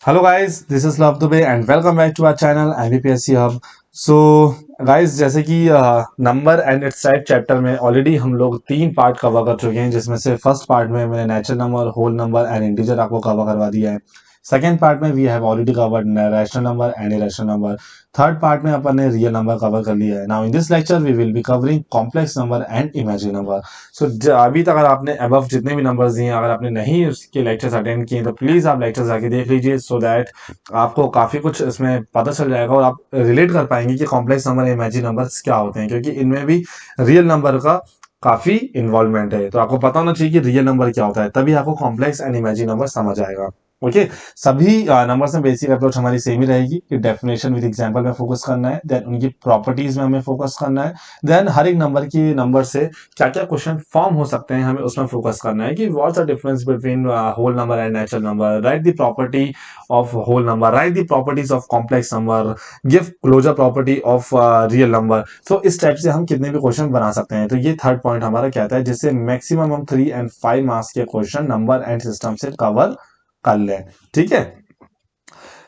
Hello guys, this is Love Dubey and welcome back to our channel MVPSC Hub. So guys, जैसे कि number and it's type chapter में already हम लोग 3 part cover कर चुके हैं, जिसमें से फर्स्ट पार्ट में मैंने natural number, whole number and integer आपको कवर करवा दिया है। सेकेंड पार्ट में we have already covered rational number and irrational number. Third part में अपन ने रियल नंबर कवर कर लिया है। Now in this lecture we will be covering complex number and imaginary number. So अभी तक अगर आपने अबव जितने भी नंबर्स दिए हैं, अगर आपने नहीं उसके लेक्चर्स अटेंड किए तो प्लीज आप लेक्चर्स आके देख लीजिए, सो दैट आपको काफी कुछ इसमें पता चल जाएगा और आप रिलेट कर पाएंगे कि कॉम्प्लेक्स नंबर इमेजिनरी नंबर्स क्या होते हैं, क्योंकि इनमें भी रियल नंबर का काफी इन्वॉल्वमेंट है। तो आपको पता होना चाहिए कि रियल नंबर क्या होता है, तभी आपको कॉम्प्लेक्स एंड इमेजिनरी नंबर समझ आएगा। ओके सभी नंबर्स में बेसिक अप्रोच हमारी सेम ही रहेगी कि डेफिनेशन विद एग्जांपल में फोकस करना है, देन उनकी प्रॉपर्टीज में हमें फोकस करना है, देन हर एक नंबर से क्या क्या क्वेश्चन फॉर्म हो सकते हैं हमें उसमें फोकस करना है कि what's the difference between whole number and natural number, right the property of whole number, write the properties of complex number, give closure property of real number। so इस type से हम कितने भी क्वेश्चन बना सकते हैं। तो ये थर्ड पॉइंट हमारा कहता है जिससे मैक्सिमम हम 3 and 5 मार्क्स के क्वेश्चन नंबर एंड सिस्टम से कवर कर लें। ठीक है,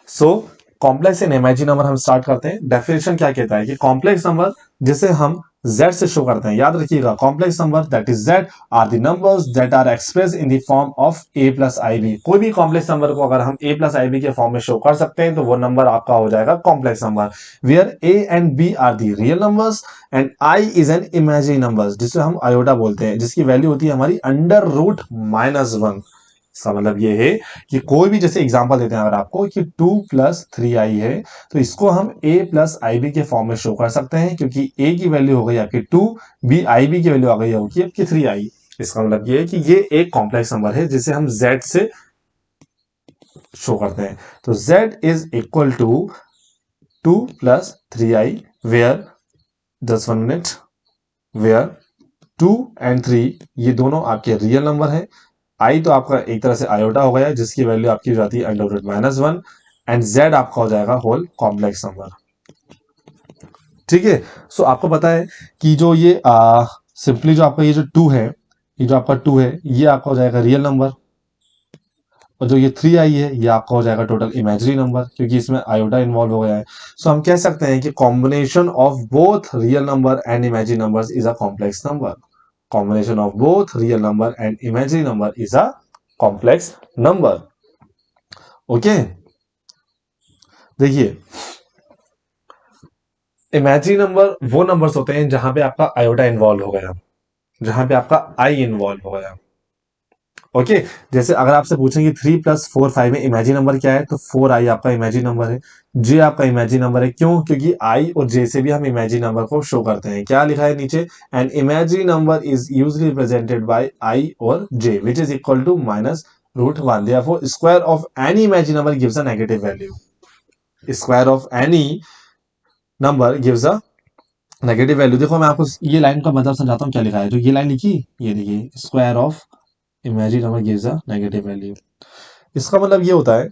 so complex and imaginary number हम स्टार्ट करते हैं। डेफिनेशन क्या कहता है कि कॉम्प्लेक्स नंबर जिसे हम z से शो करते हैं, याद रखिएगा complex number that is z are the numbers that are express in the form of a plus I B. कोई भी कॉम्प्लेक्स नंबर को अगर हम a प्लस आई बी के फॉर्म में शो कर सकते हैं तो वो नंबर आपका हो जाएगा complex number, where a and b are the real numbers and i is an imaginary number जिसे हम आयोटा बोलते हैं, जिसकी वैल्यू होती है हमारी अंडर रूट -1। इसका मतलब ये है कि कोई भी, जैसे एग्जांपल देते हैं अगर आपको कि 2 प्लस 3i है तो इसको हम a प्लस आई बी के फॉर्म में शो कर सकते हैं, क्योंकि a की वैल्यू हो गई आपकी 2, b आई बी की वैल्यू आ गई होगी आपकी 3i। इसका मतलब ये है कि ये एक कॉम्प्लेक्स नंबर है जिसे हम z से शो करते हैं। तो z is equal to 2 plus 3i where 10 minute where 2 and 3 ये दोनों आपके रियल नंबर है। आई तो आपका एक तरह से आयोटा हो गया जिसकी वैल्यू आपकी हो जाती है अंडर रूट -1 एंड जेड आपका हो जाएगा होल कॉम्प्लेक्स नंबर। ठीक है, सो आपको पता है कि जो ये सिंपली जो आपका ये जो 2 है, ये जो आपका 2 है ये आपका हो जाएगा रियल नंबर, और जो ये 3i है ये आपका हो जाएगा टोटल इमेजिनरी नंबर, क्योंकि इसमें आयोटा इन्वॉल्व हो गया है। सो हम कह सकते हैं कि combination of both real number and imaginary numbers is a complex number. combination of both real number and imaginary number is a complex number। Okay देखिए, इमेजिनरी नंबर वो नंबर्स होते हैं जहां पे आपका आयोटा इन्वॉल्व हो गया, जहां पे आपका आई इन्वॉल्व हो गया। ओके जैसे अगर आपसे पूछें कि 3 प्लस 4 5 में इमेजिनरी नंबर क्या है, तो 4i आपका इमेजिनरी नंबर है, जे आपका इमेजिनरी नंबर है। क्यों? क्योंकि आई और जे से भी हम इमेजिनरी नंबर को शो करते हैं। क्या लिखा है नीचे? An imaginary number is usually represented by i और j which is equal to -√1। Therefore square of any imaginary number gives a negative value. Square of any number gives a negative value. देखो मैं आपको ये line का मतलब समझाता हूँ क्या लिखा है। जो ये लाइन लिखी, ये देखिए, square of imaginary number gives a negative value. इसका मतलब ये होता है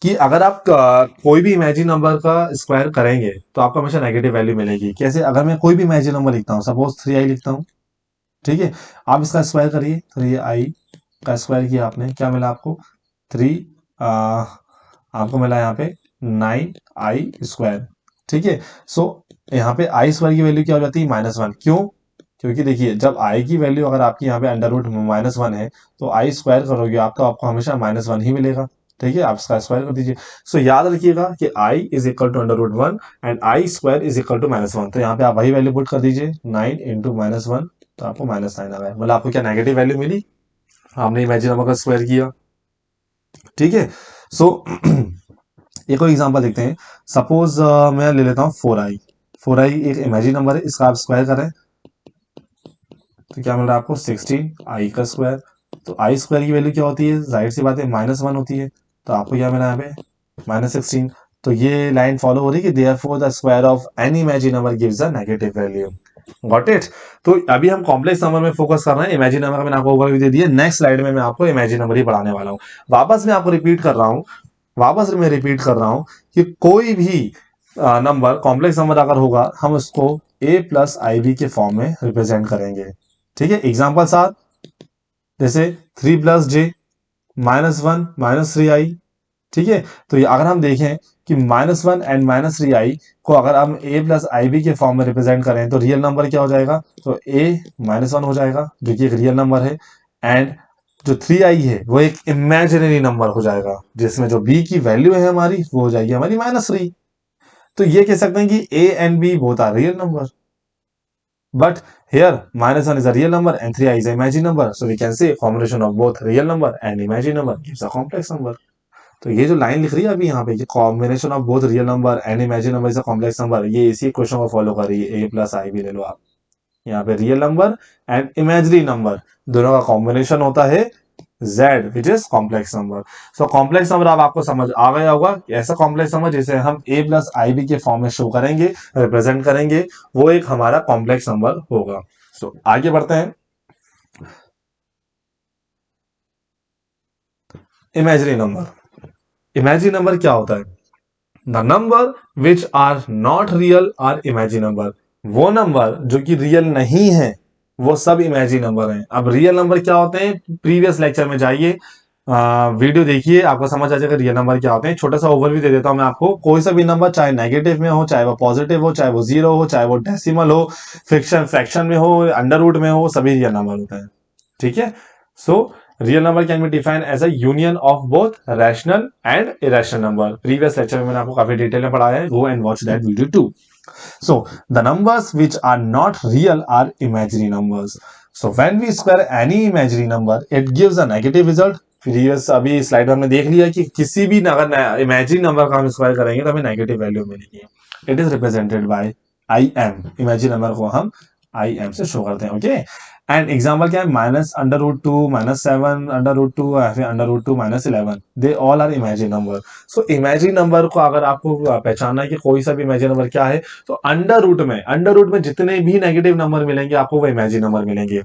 कि अगर आप कोई भी इमेजिन नंबर का स्क्वायर करेंगे तो आपको हमेशा नेगेटिव वैल्यू मिलेगी। कैसे? अगर मैं कोई भी इमेजिन नंबर लिखता हूँ, सपोज 3i लिखता हूँ, ठीक है, आप इसका स्क्वायर करिए, 3i का स्क्वायर किया आपने, क्या मिला आपको? 3 आपको मिला यहाँ पे 9i स्क्वायर। ठीक है, सो यहाँ पे आई स्क्वायर की वैल्यू क्या हो जाती है? -1। क्यों? क्योंकि देखिए जब आई की वैल्यू अगर आपकी यहाँ पे अंडर रूट -1 है तो आई स्क्वायर करोगे आप तो आपको हमेशा -1 ही मिलेगा। ठीक है, आप इसका स्क्वायर कर दीजिए। सो याद रखिएगा कि i is equal to under root 1 and I square is equal to -1। तो यहाँ पे आप वही वैल्यू पुट कर दीजिए, 9 इंटू -1, तो आपको -9 आ गया। मतलब आपको क्या नेगेटिव वैल्यू मिली? आपने इमेजिन नंबर का स्क्वायर किया। ठीक है, सो एक और एग्जांपल देखते हैं। सपोज मैं ले लेता हूँ 4i। 4i एक इमेजिन नंबर है, इसका आप स्क्वायर करें तो क्या मिल रहा है आपको? 16i का स्क्वायर। तो आई स्क्वायर की वैल्यू क्या होती है? जाहिर सी बात है -1 होती है, तो आपको क्या मिला यहाँ पे? -16। तो ये लाइन फॉलो हो रही है कि therefore the square of any imagine number gives a negative value. Got it? तो अभी हम कॉम्प्लेक्स नंबर में फोकस कर रहे हैं। इमेजिन नंबर का मैंने आपको ओवरव्यू दे दिया। नेक्स्ट स्लाइड में मैं आपको इमेजिन नंबर ही पढ़ाने वाला हूँ। वापस मैं आपको रिपीट कर रहा हूँ, कि कोई भी नंबर, कॉम्प्लेक्स नंबर अगर होगा, हम उसको a प्लस आई बी के फॉर्म में रिप्रेजेंट करेंगे। ठीक है, एग्जाम्पल 7, जैसे 3 प्लस j -1 -3i ठीक है। तो ये अगर हम देखें कि -1 एंड -3i को अगर हम a प्लस आई बी के फॉर्म में रिप्रेजेंट करें तो रियल नंबर क्या हो जाएगा, तो a -1 हो जाएगा जो कि एक रियल नंबर है, एंड जो 3i है वो एक इमेजिनरी नंबर हो जाएगा जिसमें जो b की वैल्यू है हमारी वो हो जाएगी हमारी -3। तो ये कह सकते हैं कि a and b both are real number, but here -1 is a real number and 3i is an imaginary number, so we can say combination of both real number and imaginary number gives a complex number। तो ये जो line लिख रही है अभी यहाँ पे, ये combination of both real number and imaginary number is a complex number, ये इसी क्वेश्चन को फॉलो कर रही है। a प्लस आई भी ले लो आप, यहाँ पे real number and imaginary number दोनों का कॉम्बिनेशन होता है z which is complex number. So complex number अब आपको समझ आ गया होगा कि ऐसा कॉम्प्लेक्स नंबर जिसे हम a प्लस आई बी के फॉर्म में शो करेंगे, रिप्रेजेंट करेंगे, वो एक हमारा कॉम्प्लेक्स नंबर होगा। सो आगे बढ़ते हैं। इमेजिनरी नंबर, इमेजिनरी नंबर क्या होता है, the number which are not real are imaginary number, वो नंबर जो कि रियल नहीं है वो सब इमेजिनरी नंबर हैं। अब रियल नंबर क्या होते हैं, प्रीवियस लेक्चर में जाइए, वीडियो देखिए, आपको समझ आ जाएगा रियल नंबर क्या होते हैं। छोटा सा ओवरव्यू दे देता हूं मैं आपको। कोई सा भी नंबर चाहे नेगेटिव में हो, चाहे वो पॉजिटिव हो, चाहे वो जीरो हो, चाहे वो डेसिमल हो, फ्रैक्शन में हो, अंडर रूट में हो, सभी रियल नंबर होते हैं। ठीक है। So real number can be defined as a union of both rational and irrational number. Previous lecture में मैंने आपको काफी डिटेल में पढ़ाया है, go and watch that video too. So the numbers which are not real are imaginary numbers. So when we square any imaginary number, it gives a negative result. Previous अभी slide में हमने देख लिया कि किसी भी अगर इमेजिनरी नंबर का हम स्क्वायर करेंगे तो हमें नेगेटिव वैल्यू मिलेगी। It is represented by I am, imaginary number को हम आई एम से शो करते हैं। ओके, एंड एग्जाम्पल क्या है, -√2, -7 √2 या फिर √2 -11, they all are imaginary number. So imaginary number को अगर आपको पहचानना है कि कोई सा भी इमेजिनरी नंबर क्या है, तो अंडर रूट में जितने भी नेगेटिव नंबर मिलेंगे आपको वो इमेजिनरी नंबर मिलेंगे।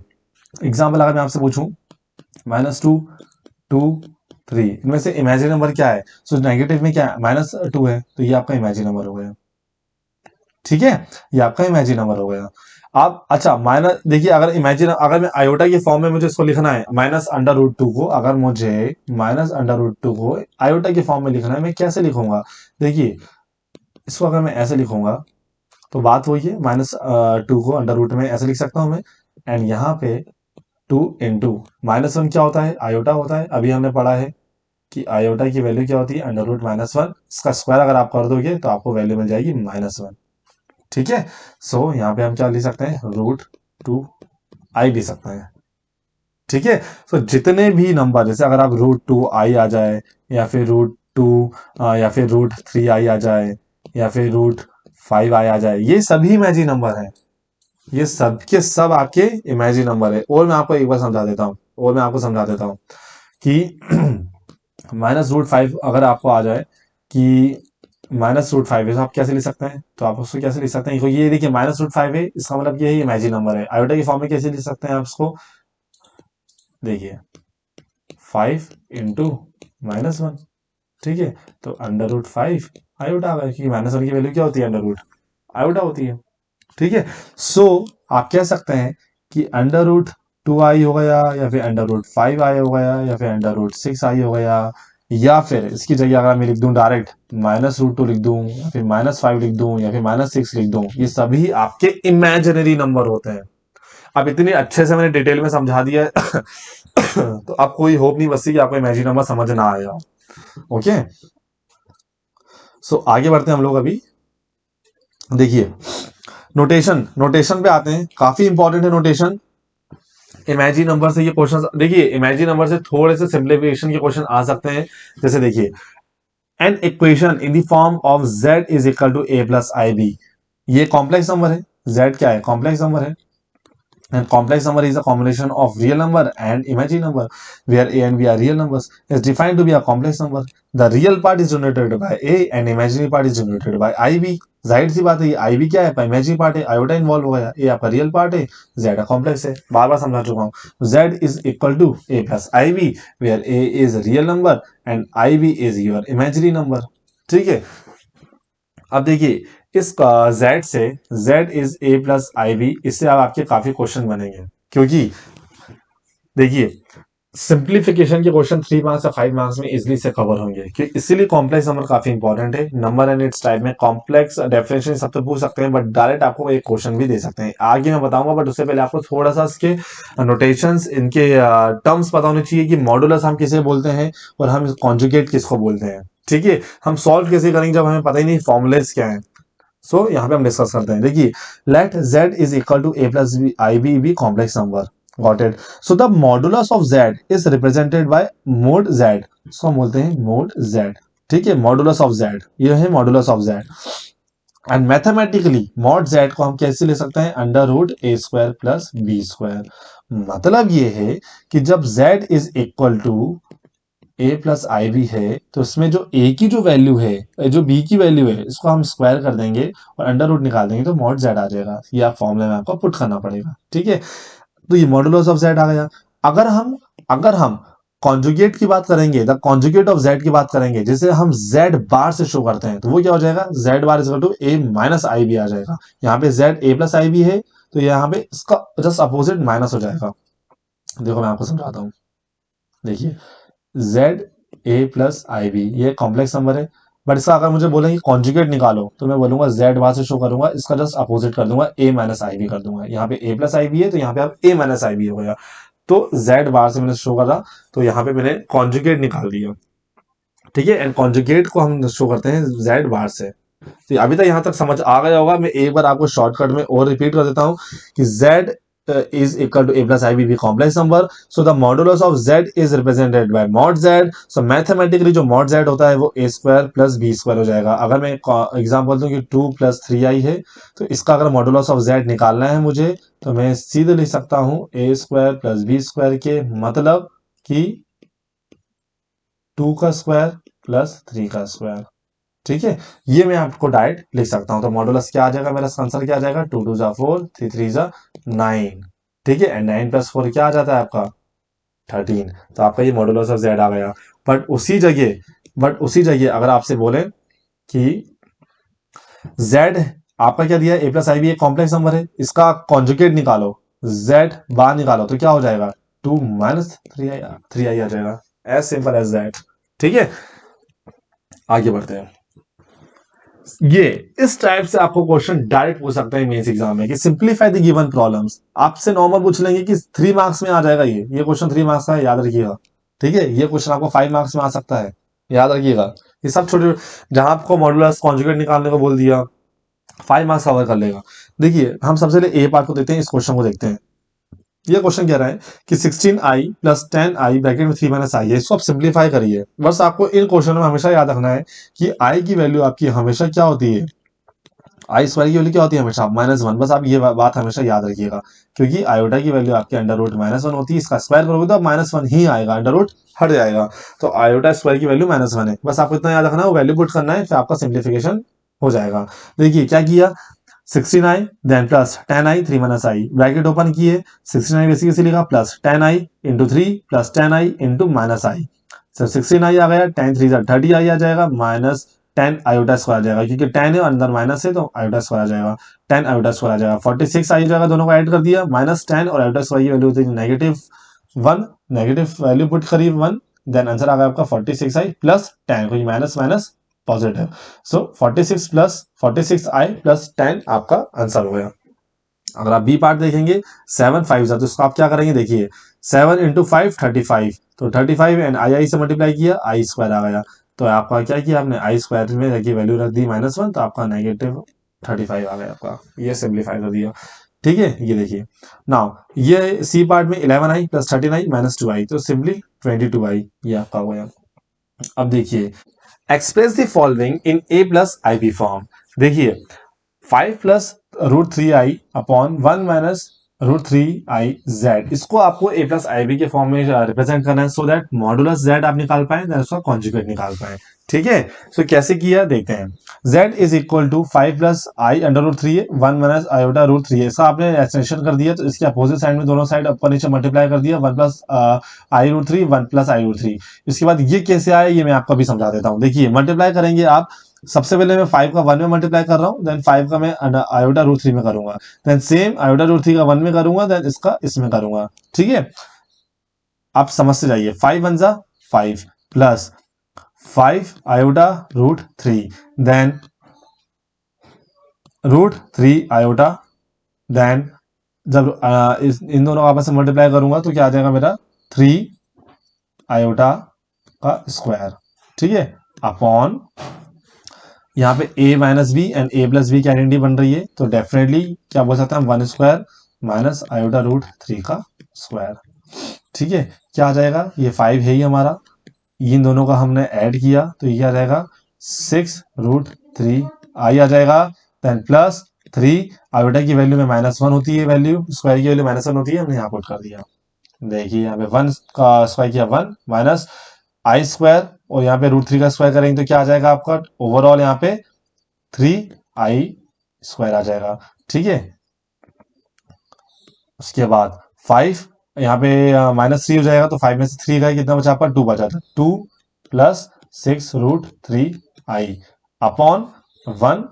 एग्जाम्पल अगर मैं आपसे पूछूं -2, 2, 3, इनमें से इमेजिनरी नंबर क्या है, सो नेगेटिव में क्या है, -2 है, तो ये आपका इमेजिनरी नंबर हो गया। ठीक है, ये आपका इमेजिनरी नंबर हो गया। आप अच्छा माइनस देखिए, अगर मैं आयोटा के फॉर्म में मुझे इसको लिखना है -√2 को, अगर मुझे -√2 को आयोटा के फॉर्म में लिखना है, मैं कैसे लिखूंगा, देखिए इसको अगर मैं ऐसे लिखूंगा तो बात वही है, -2 को अंडर रूट में ऐसे लिख सकता हूं मैं, एंड यहाँ पे 2 इंटू -1 क्या होता है, आयोटा होता है। अभी हमने पढ़ा है कि आयोटा की वैल्यू क्या होती है, √-1, इसका स्क्वायर अगर आप कर दोगे तो आपको वैल्यू मिल जाएगी -1। ठीक है। सो यहाँ पे हम क्या लिख सकते हैं, √2i लिख सकते हैं। ठीक है। सो जितने भी नंबर, जैसे अगर आप √2i आ जाए, या फिर √2 या फिर √3i आ जाए, या फिर √5i आ जाए, ये सभी इमेजिनरी नंबर हैं। ये सब के सब आपके इमेजिनरी नंबर है। और मैं आपको एक बार समझा देता हूँ, कि -√5 अगर आपको आ जाए कि -√5 है, तो आप कैसे लिख सकते हैं, तो आप उसको कैसे लिख सकते हैं, ये देखिए -√5 है, इसका मतलब ये इमेजिनरी नंबर है। आयोटा की फॉर्म में कैसे लिख सकते हैं आप इसको, देखिए 5 इंटू -1। ठीक है, तो √5 आयोटा आ गया, क्योंकि -1 की वैल्यू क्या होती है, अंडर रूट आयोटा होती है। ठीक है। सो आप कह सकते हैं कि √2i हो गया, या फिर √5i हो गया, या फिर √6i हो गया, या फिर इसकी जगह अगर मैं लिख दूं डायरेक्ट -√2 लिख दूं, या फिर -5 लिख दूं, या फिर -6 लिख दूं, ये सभी आपके इमेजिनरी नंबर होते हैं। अब इतनी अच्छे से मैंने डिटेल में समझा दिया है तो अब कोई होप नहीं बचती कि आपको इमेजिनरी नंबर समझ ना आएगा। ओके, सो आगे बढ़ते हैं हम लोग। अभी देखिए नोटेशन पे आते हैं, काफी इंपॉर्टेंट है नोटेशन। इमेजिनरी नंबर से ये क्वेश्चन, देखिए इमेजिनरी नंबर से थोड़े से सिंप्लीफिकेशन के क्वेश्चन आ सकते हैं। जैसे देखिए, an equation in the form of z is equal to a plus I B, ये कॉम्प्लेक्स नंबर है। z क्या है, कॉम्प्लेक्स नंबर है, and complex number is a combination of real number and imaginary number, where a and b are real numbers, is defined to be a complex number. The real part is generated by a and imaginary part is generated by ib। जाहिर सी बात है, ये ib क्या है, imaginary part है, iota involve हो गया, ये आपका रियल पार्ट है, z कॉम्प्लेक्स है। बार बार समझा चुका हूँ। z is equal to a plus I B, where a is real number and ib is your imaginary number. ठीक है। अब देखिए इस z से, z is a plus I B, इससे अब आपके काफी क्वेश्चन बनेंगे, क्योंकि देखिए सिंप्लीफिकेशन के क्वेश्चन 3 मार्क्स या 5 मार्क्स में इजिली से कवर होंगे, क्योंकि इसीलिए कॉम्प्लेक्स नंबर काफी इंपॉर्टेंट है। नंबर एंड इट्स टाइप में कॉम्प्लेक्स डेफिनेशन सब तो पूछ सकते हैं, बट डायरेक्ट आपको एक क्वेश्चन भी दे सकते हैं, आगे मैं बताऊंगा। बट उससे पहले आपको थोड़ा सा इसके नोटेशंस, इनके टर्म्स पता होने चाहिए कि मॉडुलस हम किसे बोलते हैं और हम कॉन्जुगेट किसको बोलते हैं। ठीक है, हम सॉल्व कैसे करेंगे जब हमें पता ही नहीं फॉर्मुलेस क्या है। सो यहाँ पे हम डिस्कस करते हैं। देखिए, let z is equal to a plus I B complex number. Got it. So the modulus of z is represented by mod z। इसको हम बोलते हैं मोड z। ठीक है, मॉडुलस ऑफ z, ये है modulus of z। And mathematically mod z को हम कैसे ले सकते हैं, under root A square plus B square. मतलब ये है कि जब z is equal to A plus I B है, तो इसमें जो ए की जो वैल्यू है, जो बी की वैल्यू है, इसको हम स्क्वायर कर देंगे और अंडर रूट निकाल देंगे तो मॉड जेड आ जाएगा। ये आप फॉर्मूले में आपको पुट करना पड़ेगा। ठीक है, तो ये मॉडुलस ऑफ जेड आ गया। अगर हम कॉन्जुगेट की बात करेंगे, द कॉन्जुगेट ऑफ जेड की बात करेंगे, जिसे हम जेड बार से शो करते हैं, तो वो क्या हो जाएगा, z bar is equal to a minus i b आ जाएगा। यहाँ पे जेड ए प्लस आई बी है, तो यहाँ पे इसका जस्ट अपोजिट माइनस हो जाएगा। देखो मैं आपको समझाता हूँ। देखिए, जेड ए प्लस आई बी ये कॉम्प्लेक्स नंबर है, बट इसका अगर मुझे बोलेंगे कॉन्जुगेट निकालो, तो मैं बोलूंगा जेड बार से शो करूंगा, इसका जस्ट अपोजिट कर दूंगा, ए माइनस आई बी कर दूंगा। यहाँ पे ए प्लस आई बी है, तो यहाँ पे आप ए माइनस आई बी हो गया। तो जेड बार से मैंने शो करा, तो यहाँ पे मैंने कॉन्जुगेट निकाल दिया। ठीक है, एंड कॉन्जुगेट को हम शो करते हैं जेड बार से। तो अभी तक यहां तक समझ आ गया होगा। मैं एक बार आपको शॉर्टकट में और रिपीट कर देता हूं कि z is equal to a plus ib भी complex number. So the modulus of z is represented by mod z। So mathematically जो मॉड z होता है वो a square plus B square हो जाएगा। अगर मैं एग्जांपल दूं कि 2 प्लस 3i है, तो इसका अगर मॉडुलस ऑफ z निकालना है मुझे, तो मैं सीधे लिख सकता हूं a square plus B square के मतलब कि 2 का स्क्वायर प्लस 3 का स्क्वायर। ठीक है, ये मैं आपको डायरेक्ट लिख सकता हूं। तो मॉडुलस क्या आ जाएगा, मेरा आंसर क्या आ जाएगा, 2 2 जा 4, 3 3 जा 9। ठीक है, एंड 9 प्लस 4 क्या आ जाता है आपका 13। तो आपका ये मॉडुलस ऑफ जेड आ गया। बट उसी जगह अगर आपसे बोले कि जेड आपका क्या दिया, ए प्लस आई भी एक कॉम्प्लेक्स नंबर है, इसका कॉन्जुगेट निकालो, जेड बार निकालो, तो क्या हो जाएगा, 2 माइनस 3i आ जाएगा। As simple as that. ठीक है, आगे बढ़ते हैं। ये इस टाइप से आपको क्वेश्चन डायरेक्ट पूछ सकते हैं मेंस एग्जाम में कि सिंपलीफाई द गिवन प्रॉब्लम्स। आपसे नॉर्मल पूछ लेंगे कि 3 मार्क्स में आ जाएगा, ये क्वेश्चन 3 मार्क्स का है, याद रखिएगा। ठीक है, ये क्वेश्चन आपको 5 मार्क्स में आ सकता है, याद रखिएगा। ये सब छोटे, जहां आपको मॉडुलस कॉन्जुगेट निकालने को बोल दिया, 5 मार्क्स कवर कर लेगा। देखिए, हम सबसे पहले ए पार्ट को देखते हैं, इस क्वेश्चन को देखते हैं। ये क्वेश्चन कह रहा है कि 16i प्लस 10i ब्रैकेट में 3 माइनस आई है, इसको आप सिंप्लीफाई करिए। बस आपको इन क्वेश्चन में हमेशा याद रखना है कि i की वैल्यू आपकी हमेशा क्या होती है, आई स्क्वायर की वैल्यू क्या होती है हमेशा, -1। बस आप ये बात हमेशा याद रखिएगा, क्योंकि आयोटा की वैल्यू आपके अंडर रूट -1 होती है। इसका स्क्वायर करोगे तो -1 ही आएगा, अंडर रूट हट जाएगा। तो आयोटा स्क्वायर की वैल्यू -1 है। बस आपको इतना याद रखना है, वो वैल्यू पुट करना है, फिर आपका सिंप्लीफिकेशन हो जाएगा। देखिए क्या किया, 16i then plus 10i 3 minus i bracket open किए, 16i बेसिकली से लिखा plus 10i into 3 plus 10i into minus i. Sir 16i आ गया, 10 3 30i आ जाएगा, माइनस 10 आयोटा स्क्वायर आ जाएगा, क्योंकि 10 है अंदर माइनस है, तो आयोटा स्क्वायर आ जाएगा, 10 आयोटा स्क्वायर आ जाएगा। 46 आ जाएगा, दोनों को ऐड कर दिया, -10 और आयोटा स्क्वायर की वैल्यू होती है -1, नेगेटिव वैल्यू पुट करी 1, देन आंसर आ गया आपका 46i प्लस 10, क्योंकि माइनस माइनस पॉजिटिव। सो 46i प्लस 10 आपका आंसर हो गया। अगर आप बी पार्ट देखेंगे, 7 5 तो इसको आप क्या करेंगे, देखिए 7 इंटू 5 35, तो 35 एंड आई से मल्टीप्लाई किया, आई स्क्वायर आ गया। तो आपका क्या किया आपने, आई स्क्वायर में रखी वैल्यू रख दी -1, तो आपका -35 आ गया आपका। ये सिंप्लीफाई कर दिया। ठीक है, ये देखिए नाउ, ये सी पार्ट में 11i plus 13i minus 2i, तो सिंपली 22i ये आपका हो गया। अब देखिए, express the following in a plus I b form. देखिए, 5 plus root 3i upon 1 minus root 3i z, इसको आपको ए प्लस आई बी के फॉर्म में रिप्रेजेंट करना है, सो दैट मॉडुलस जेड आप निकाल पाए, देन उसका कॉन्जुगेट निकाल पाए। ठीक है, सो कैसे किया देखते हैं। z is equal to 5 plus i under root 3 1 minus iota root 3 ऐसा आपने एक्सटेंशन कर दिया, तो इसके अपोजिट साइड में दोनों साइड ऊपर नीचे मल्टीप्लाई कर दिया, 1 प्लस आई रूट 3 1 प्लस आई रूट 3। इसके बाद ये कैसे आया, ये मैं आपको भी समझा देता हूँ। देखिए, मल्टीप्लाई करेंगे आप, सबसे पहले मैं 5 का 1 में मल्टीप्लाई कर रहा हूँ, देन 5 का मैं आयोटा रूट 3 में करूंगा, देन सेम आयोटा रूट 3 का 1 में करूंगा, देन इसका इसमें करूंगा। ठीक है, आप समझते जाइए, 5 वन जा 5 plus 5 iota root 3, then root 3 iota, then जब इन दोनों को आपस में मल्टीप्लाई करूंगा तो क्या आ जाएगा मेरा 3 आयोटा का स्क्वायर, ठीक है, अपॉन यहाँ पे a minus b and a plus b की आइडेंटिटी बन रही है, तो डेफिनेटली क्या बोल सकते हैं हम 1 स्क्वायर माइनस आयोटा रूट 3 का स्क्वायर, ठीक है। क्या आ जाएगा, ये 5 है ही हमारा, इन दोनों का हमने ऐड किया तो ये आ जाएगा 6 रूट 3 आई आ जाएगा, देन प्लस 3 आयोटा की वैल्यू में -1 होती है, वैल्यू स्क्वायर की वैल्यू -1 होती है, हमने यहाँ पुट कर दिया। देखिए यहाँ पे 1 का स्क्वायर किया 1 माइनस आई स्क्वायर, और यहाँ पे रूट 3 का स्क्वायर करेंगे तो क्या आ जाएगा आपका ओवरऑल यहाँ पे 3 आई स्क्वायर आ जाएगा, ठीक है। उसके बाद 5 यहाँ पे -3 हो जाएगा, तो 5 में से 3 गए, कितना बचा आपका 2 बचा था, 2 plus 6 root 3 i upon 1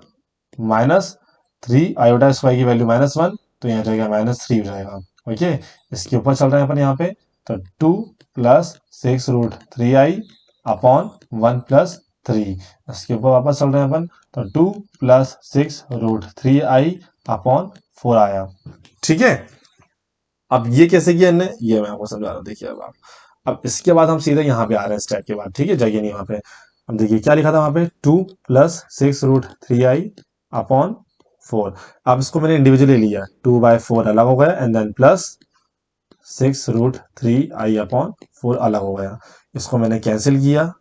minus 3 iota square की वैल्यू -1, तो यहाँ जाएगा -3 हो जाएगा, ओके। इसके ऊपर चल रहे हैं अपन यहाँ पे, तो 2 plus 6 root 3 i upon 1 plus 3, इसके ऊपर वापस चल रहे हैं अपन, तो 2 प्लस 6 रूट 3 आई अपॉन 4 आया, ठीक है। अब ये कैसे किया हमने, ये मैं आपको समझा रहा हूँ, देखिए अब इसके बाद हम सीधे यहाँ पे आ रहे हैं स्टेप के बाद, ठीक है, जगह नहीं वहां पे। अब देखिए क्या लिखा था वहां पे, 2 प्लस 6 रूट 3 आई अपॉन 4, अब इसको मैंने इंडिविजुअली लिया, 2/4 अलग हो गया, and then plus 6 root 3 i upon 4 अलग हो गया, इसको मैंने कैंसिल किया,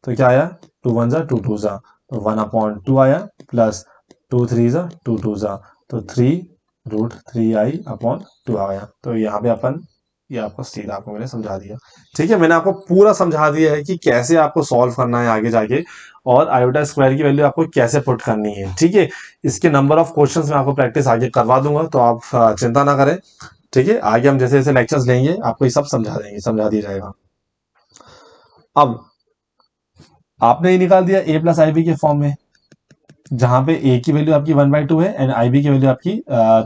तो क्या आया, 2 1 जा 2 2 जा, तो 1/2 आया, प्लस 2 3 जा 2 2 जा, तो 3 रूट 3 आई अपॉन 2 आ गया। तो यहाँ पे अपन, ये आपको सीधा आपको मैंने समझा दिया, ठीक है, मैंने आपको पूरा समझा दिया है कि कैसे आपको सॉल्व करना है आगे जाके, और आयोटा स्क्वायर की वैल्यू आपको कैसे पुट करनी है, ठीक है। इसके नंबर ऑफ क्वेश्चंस मैं आपको प्रैक्टिस आगे करवा दूंगा, तो आप चिंता ना करें, ठीक है। आगे हम जैसे जैसे लेक्चर्स लेंगे आपको ये सब समझा देंगे, समझा दिया जाएगा। अब आपने ये निकाल दिया a प्लस आई बी के फॉर्म में, जहां पे a की वैल्यू आपकी 1/2 है एंड IB की वैल्यू आपकी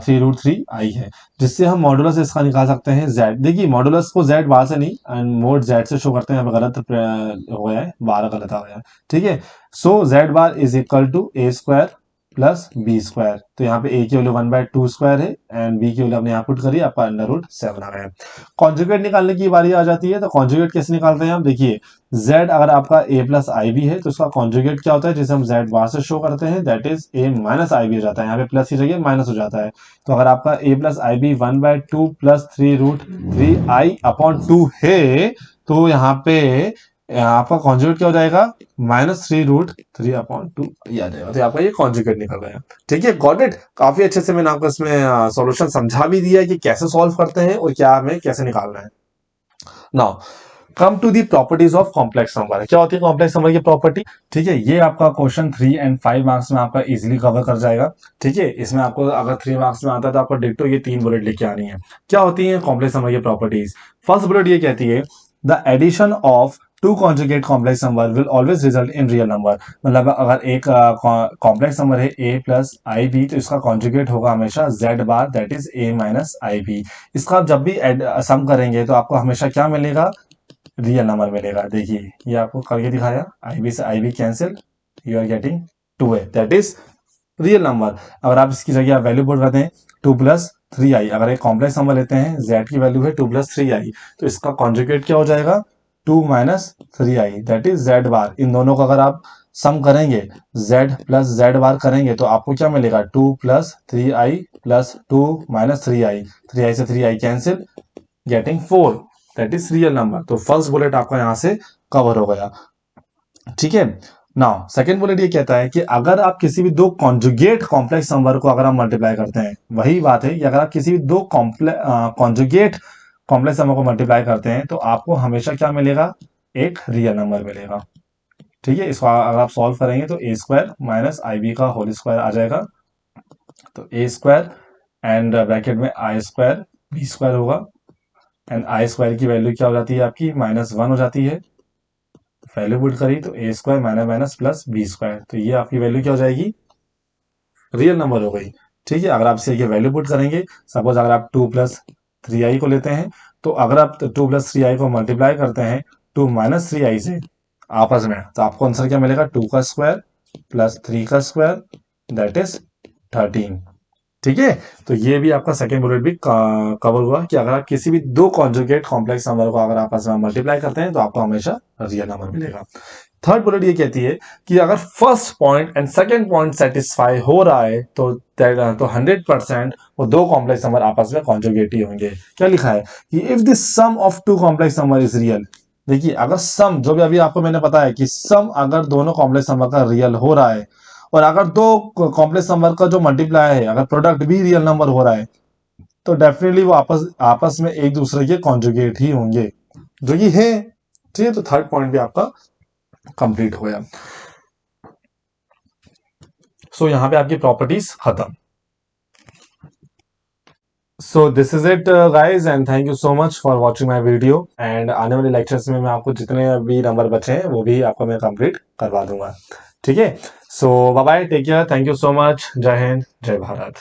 3 रूट 3 आई है, जिससे हम मॉडुलस इसका निकाल सकते हैं z। देखिए मॉडुलस को z बाहर से नहीं एंड मोड z से शो करते हैं, यहाँ पे गलत हो गया है, बारह गलत आ गया है, ठीक है। सो z बार is equal to a square plus B square, तो यहाँ पे a की वैल्यू 1/2 स्क्वायर है एंड b की वैल्यू आपने यहाँ पुट करी, आपका √7 आ गया है। कॉन्जुगेट निकालने की बारी आ जाती है, तो कॉन्जुगेट कैसे निकालते हैं हम, देखिए z अगर आपका a प्लस आई बी है तो उसका कॉन्जुगेट क्या होता है, जिसे हम z बार से शो करते हैं, that is a minus i b हो जाता है, यहाँ पे प्लस की जगह माइनस हो जाता है। तो अगर आपका a plus I b 1/2 plus 3 root 3 i upon 2 है, तो यहाँ पे आपका कॉन्जुगेट क्या हो जाएगा, -3 रूट 3 अपॉन 2 ये आ जाएगा, तो आपका ये कॉन्जुगेट निकल गया, ठीक है। गॉट इट, काफी अच्छे से मैंने आपको इसमें सॉल्यूशन समझा भी दिया है कि कैसे सॉल्व करते हैं और क्या हमें कैसे निकालना है। Now come to the properties of complex number. क्या होती है कॉम्प्लेक्स नंबर की प्रॉपर्टी, ठीक है, ये आपका क्वेश्चन 3 एंड 5 मार्क्स में आपका इजीली कवर कर जाएगा, ठीक है। इसमें आपको अगर 3 मार्क्स में आता है तो आपको डिट्टो ये 3 बुलेट लेके आनी है। क्या होती है कॉम्प्लेक्स नंबर की प्रॉपर्टीज, फर्स्ट बुलेट ये कहती है the addition of two conjugate complex number will always result in real number, मतलब अगर एक कॉम्प्लेक्स नंबर है a प्लस आई बी, तो इसका कॉन्जुगेट होगा हमेशा z bar, that is a minus i b. इसका आप जब भी सम करेंगे तो आपको हमेशा क्या मिलेगा, रियल नंबर मिलेगा। देखिए ये आपको करके दिखाया, IB से IB cancel, you are getting 2a, that is real number. अगर आप इसकी जगह वैल्यू पुट करते हैं 2 प्लस 3 आई, अगर एक कॉम्प्लेक्स नंबर लेते हैं z की वैल्यू है 2 प्लस 3 आई, तो इसका कॉन्जुगेट क्या हो जाएगा 2 minus 3 I, that is z बार। इन दोनों का अगर आप सम करेंगे z प्लस z बार करेंगे तो आपको क्या मिलेगा 2 plus 3 i plus 2 minus 3 i, 3 i से 3 i cancel, getting 4, that is real number. तो फर्स्ट बुलेट आपका यहां से कवर हो गया, ठीक है। नाउ सेकंड बुलेट ये कहता है कि अगर आप किसी भी दो कॉन्जुगेट कॉम्प्लेक्स नंबर को अगर आप मल्टीप्लाई करते हैं, वही बात है कि अगर आप किसी भी दो कॉन्जुगेट कॉम्प्लेक्स नंबर को मल्टीप्लाई करते हैं तो आपको हमेशा क्या मिलेगा, एक रियल नंबर मिलेगा, ठीक है। इसको अगर आप सॉल्व करेंगे तो a square minus i b का होल स्क्वायर आ जाएगा, तो a स्क्वायर एंड ब्रैकेट में आई स्क्वायर बी स्क्वायर होगा, एंड आई स्क्वायर की वैल्यू क्या हो जाती है आपकी -1 हो जाती है, वैल्यू पुट करी तो a square minus minus plus B square, तो ये आपकी वैल्यू क्या हो जाएगी, रियल नंबर हो गई, ठीक है। अगर आप इसे वैल्यू पुट करेंगे, सपोज अगर आप 2 प्लस 3 आई को लेते हैं तो अगर आप 2 + 3i को मल्टीप्लाई करते हैं 2 - 3i से आपस में, तो आपको आंसर क्या मिलेगा? 2 का स्क्वायर प्लस 3 का स्क्वायर, दैट इज 13। ठीक है, तो ये भी आपका सेकंड बुलेट भी कवर हुआ कि अगर आप किसी भी दो कॉन्जुगेट कॉम्प्लेक्स नंबर को अगर आपस में मल्टीप्लाई करते हैं तो आपको हमेशा रियल नंबर मिलेगा। थर्ड बुलेट ये कहती है कि अगर first point and second point satisfy हो रहा है तो 100% वो दो कॉम्प्लेक्स नंबर आपस में कॉन्जुगेट ही होंगे। क्या लिखा है कि if the sum of two complex number is real, देखिए अगर सम, जो भी अभी आपको मैंने बताया कि सम अगर दोनों कॉम्प्लेक्स नंबर का रियल हो रहा है और अगर दो कॉम्प्लेक्स नंबर का जो मल्टीप्लाई है अगर प्रोडक्ट भी रियल नंबर हो रहा है तो डेफिनेटली वो आपस आपस में एक दूसरे के कॉन्जुगेट ही होंगे, जो कि है। ठीक है, तो थर्ड पॉइंट भी आपका कंप्लीट हो गया। सो यहां पे आपकी प्रॉपर्टीज खत्म। So this is it guys, and thank you so much for watching my video. And आने वाले लेक्चर्स में मैं आपको जितने भी नंबर बचे हैं वो भी आपको मैं कंप्लीट करवा दूंगा। ठीक है, so bye bye, take care, thank you so much, Jai Hind, जय भारत।